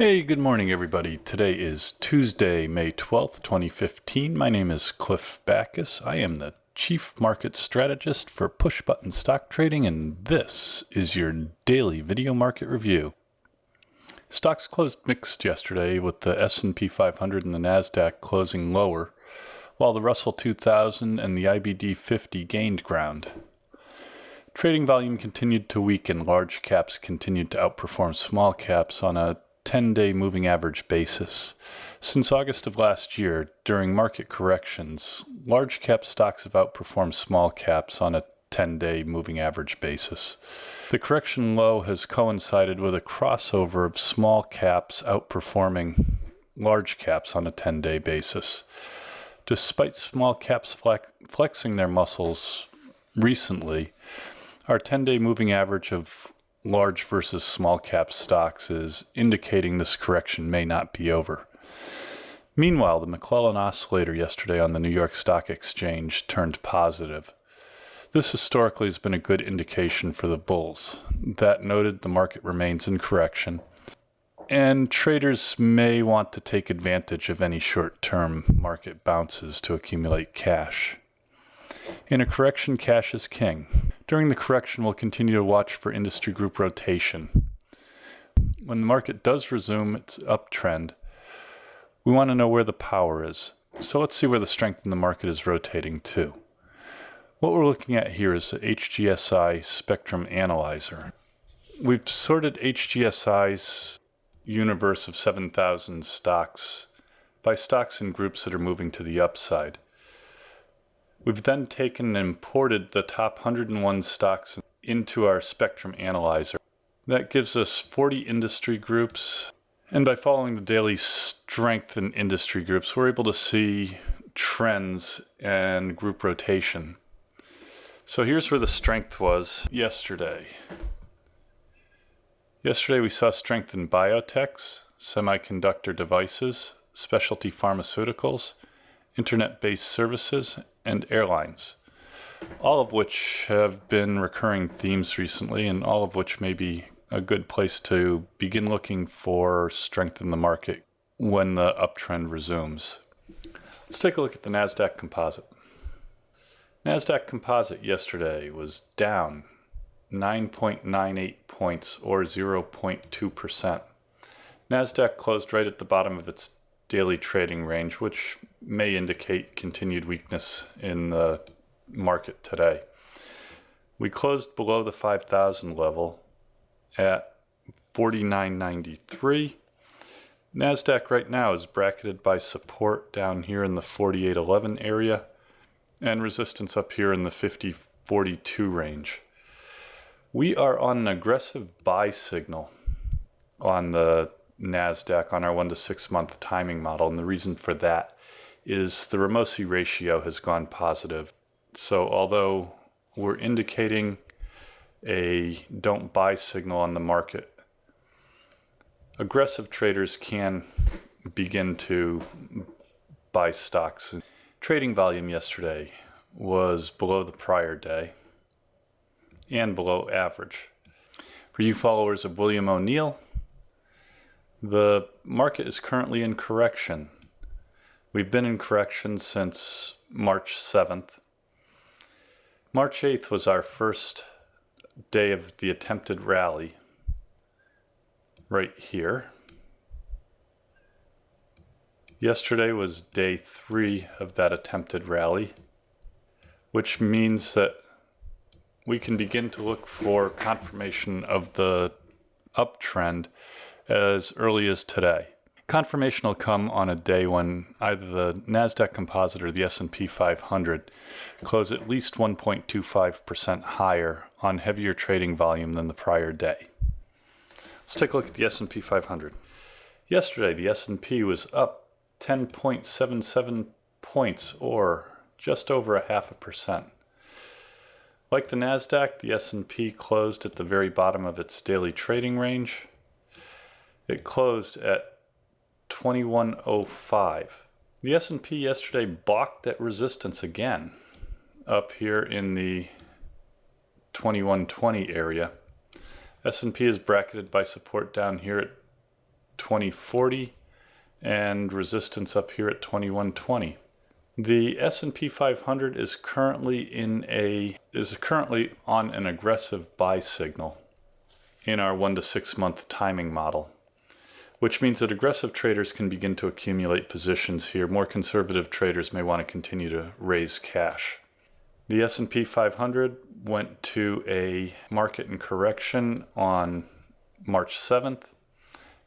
Hey, good morning, everybody. Today is Tuesday, May 12th, 2015. My name is Cliff Backus. I am the Chief Market Strategist for Push Button Stock Trading, and this is your daily video market review. Stocks closed mixed yesterday, with the S&P 500 and the Nasdaq closing lower, while the Russell 2000 and the IBD 50 gained ground. Trading volume continued to weaken. Large caps continued to outperform small caps on a 10-day moving average basis. Since August of last year, during market corrections, large cap stocks have outperformed small caps on a 10-day moving average basis. The correction low has coincided with a crossover of small caps outperforming large caps on a 10-day basis. Despite small caps flexing their muscles recently, our 10-day moving average of large versus small cap stocks is indicating this correction may not be over. Meanwhile, the McClellan oscillator yesterday on the New York Stock Exchange turned positive. This historically has been a good indication for the bulls. That noted, the market remains in correction, and traders may want to take advantage of any short-term market bounces to accumulate cash. In a correction, cash is king. During the correction, we'll continue to watch for industry group rotation. When the market does resume its uptrend, we want to know where the power is. So let's see where the strength in the market is rotating to. What we're looking at here is the HGSI Spectrum Analyzer. We've sorted HGSI's universe of 7,000 stocks by stocks and groups that are moving to the upside. We've then taken and imported the top 101 stocks into our Spectrum Analyzer. That gives us 40 industry groups, and by following the daily strength in industry groups, we're able to see trends and group rotation. So here's where the strength was yesterday. Yesterday we saw strength in biotechs, semiconductor devices, specialty pharmaceuticals, internet-based services, and airlines, all of which have been recurring themes recently, and all of which may be a good place to begin looking for strength in the market when the uptrend resumes. Let's take a look at the Nasdaq Composite. Nasdaq Composite yesterday was down 9.98 points, or 0.2%. Nasdaq closed right at the bottom of its daily trading range, which may indicate continued weakness in the market today. We closed below the 5,000 level at 49.93. Nasdaq right now is bracketed by support down here in the 48.11 area and resistance up here in the 50.42 range. We are on an aggressive buy signal on the Nasdaq on our 1 to 6 month timing model, and the reason for that is the Ramosi ratio has gone positive. So although we're indicating a don't buy signal on the market, aggressive traders can begin to buy stocks. Trading volume yesterday was below the prior day and below average. For you followers of William O'Neill, the market is currently in correction. We've been in correction since March 7th. March 8th was our first day of the attempted rally, right here. Yesterday was day 3 of that attempted rally, which means that we can begin to look for confirmation of the uptrend as early as today. Confirmation will come on a day when either the Nasdaq Composite or the S&P 500 close at least 1.25% higher on heavier trading volume than the prior day. Let's take a look at the S&P 500. Yesterday, the S&P was up 10.77 points, or just over 0.5%. Like the Nasdaq, the S&P closed at the very bottom of its daily trading range. It closed at 2105. The S&P yesterday balked at resistance again up here in the 2120 area. S&P is bracketed by support down here at 2040 and resistance up here at 2120. The S&P 500 is currently on an aggressive buy signal in our 1 to 6 month timing model, which means that aggressive traders can begin to accumulate positions here. More conservative traders may want to continue to raise cash. The S&P 500 went to a market in correction on March 7th,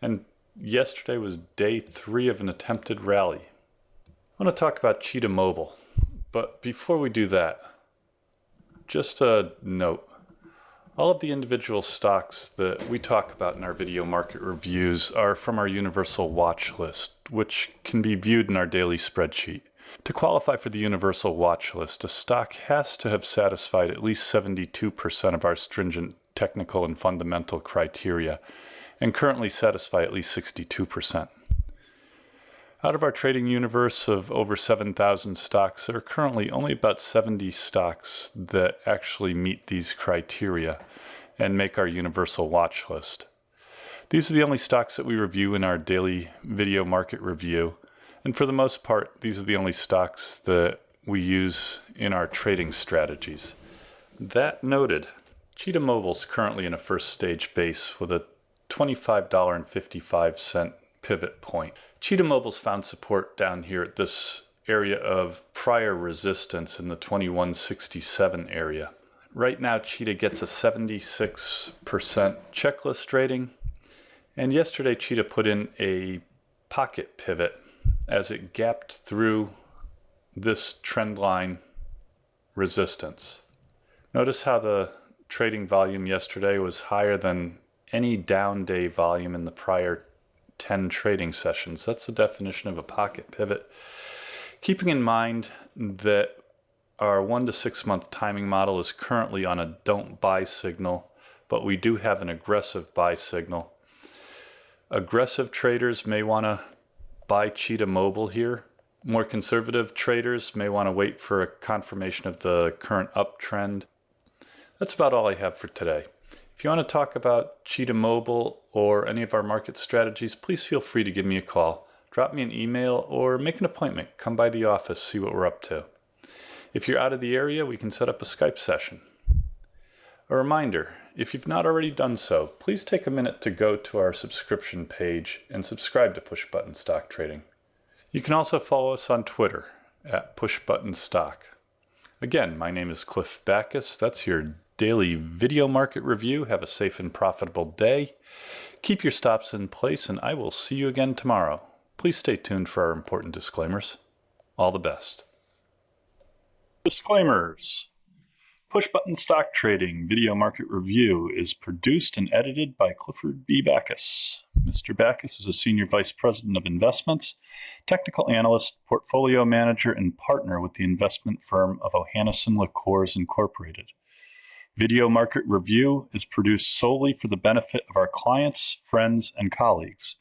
and yesterday was day 3 of an attempted rally. I want to talk about Cheetah Mobile, but before we do that, just a note. All of the individual stocks that we talk about in our video market reviews are from our universal watch list, which can be viewed in our daily spreadsheet. To qualify for the universal watch list, a stock has to have satisfied at least 72% of our stringent technical and fundamental criteria, and currently satisfy at least 62%. Out of our trading universe of over 7,000 stocks, there are currently only about 70 stocks that actually meet these criteria and make our universal watch list. These are the only stocks that we review in our daily video market review, and for the most part, these are the only stocks that we use in our trading strategies. That noted, Cheetah Mobile is currently in a first stage base with a $25.55 pivot point. Cheetah Mobile's found support down here at this area of prior resistance in the 2167 area. Right now, Cheetah gets a 76% checklist rating, and yesterday Cheetah put in a pocket pivot as it gapped through this trend line resistance. Notice how the trading volume yesterday was higher than any down day volume in the prior 10 trading sessions. That's the definition of a pocket pivot. Keeping in mind that our 1 to 6 month timing model is currently on a don't buy signal, but we do have an aggressive buy signal. Aggressive traders may want to buy Cheetah Mobile here. More conservative traders may want to wait for a confirmation of the current uptrend. That's about all I have for today. If you want to talk about Cheetah Mobile or any of our market strategies, please feel free to give me a call, drop me an email, or make an appointment. Come by the office, see what we're up to. If you're out of the area, we can set up a Skype session. A reminder, if you've not already done so, please take a minute to go to our subscription page and subscribe to Push Button Stock Trading. You can also follow us on Twitter at PushButtonStock. Again, my name is Cliff Backus. That's your daily video market review. Have a safe and profitable day. Keep your stops in place, and I will see you again tomorrow. Please stay tuned for our important disclaimers. All the best. Disclaimers. Push Button Stock Trading Video Market Review is produced and edited by Clifford B. Backus. Mr. Backus is a Senior Vice President of Investments, Technical Analyst, Portfolio Manager, and Partner with the investment firm of Ohannes & LaCours Incorporated. Video Market Review is produced solely for the benefit of our clients, friends, and colleagues.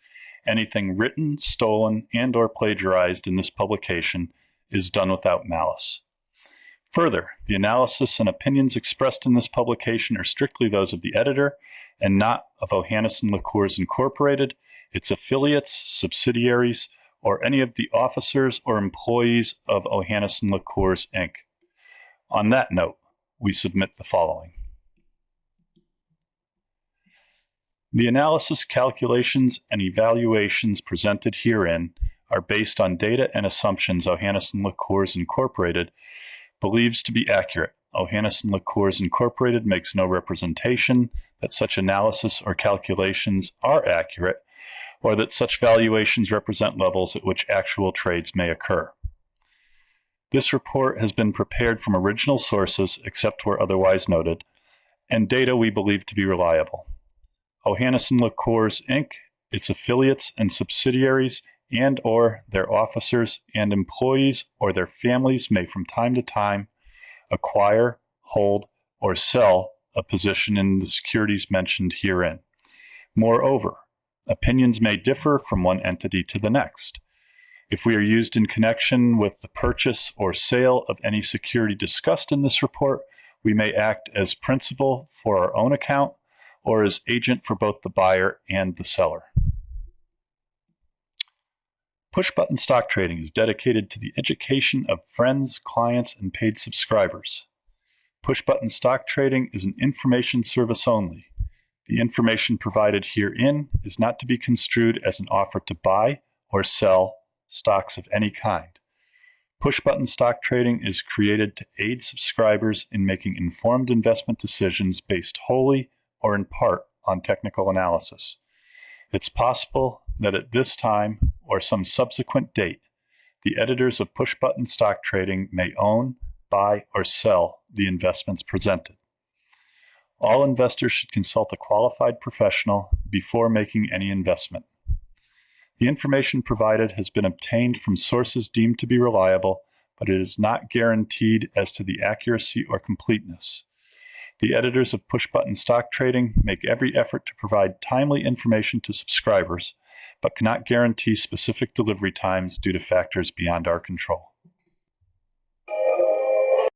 Anything written, stolen, and/or plagiarized in this publication is done without malice. Further, the analysis and opinions expressed in this publication are strictly those of the editor and not of Ohannes & LaCours Incorporated, its affiliates, subsidiaries, or any of the officers or employees of Ohannes & LaCours, Inc. On that note, we submit the following. The analysis, calculations, and evaluations presented herein are based on data and assumptions Ohannes & LaCours Incorporated believes to be accurate. Ohannes & LaCours Incorporated makes no representation that such analysis or calculations are accurate or that such valuations represent levels at which actual trades may occur. This report has been prepared from original sources, except where otherwise noted, and data we believe to be reliable. Ohannes & LaCours, Inc., its affiliates and subsidiaries, and/or their officers and employees or their families may from time to time acquire, hold, or sell a position in the securities mentioned herein. Moreover, opinions may differ from one entity to the next. If we are used in connection with the purchase or sale of any security discussed in this report, we may act as principal for our own account or as agent for both the buyer and the seller. Push-button stock trading is dedicated to the education of friends, clients, and paid subscribers. Push-button stock trading is an information service only. The information provided herein is not to be construed as an offer to buy or sell stocks of any kind. Push-button stock trading is created to aid subscribers in making informed investment decisions based wholly or in part on technical analysis. It's possible that at this time or some subsequent date, the editors of push-button stock trading may own, buy, or sell the investments presented. All investors should consult a qualified professional before making any investment. The information provided has been obtained from sources deemed to be reliable, but it is not guaranteed as to the accuracy or completeness. The editors of push-button stock trading make every effort to provide timely information to subscribers, but cannot guarantee specific delivery times due to factors beyond our control.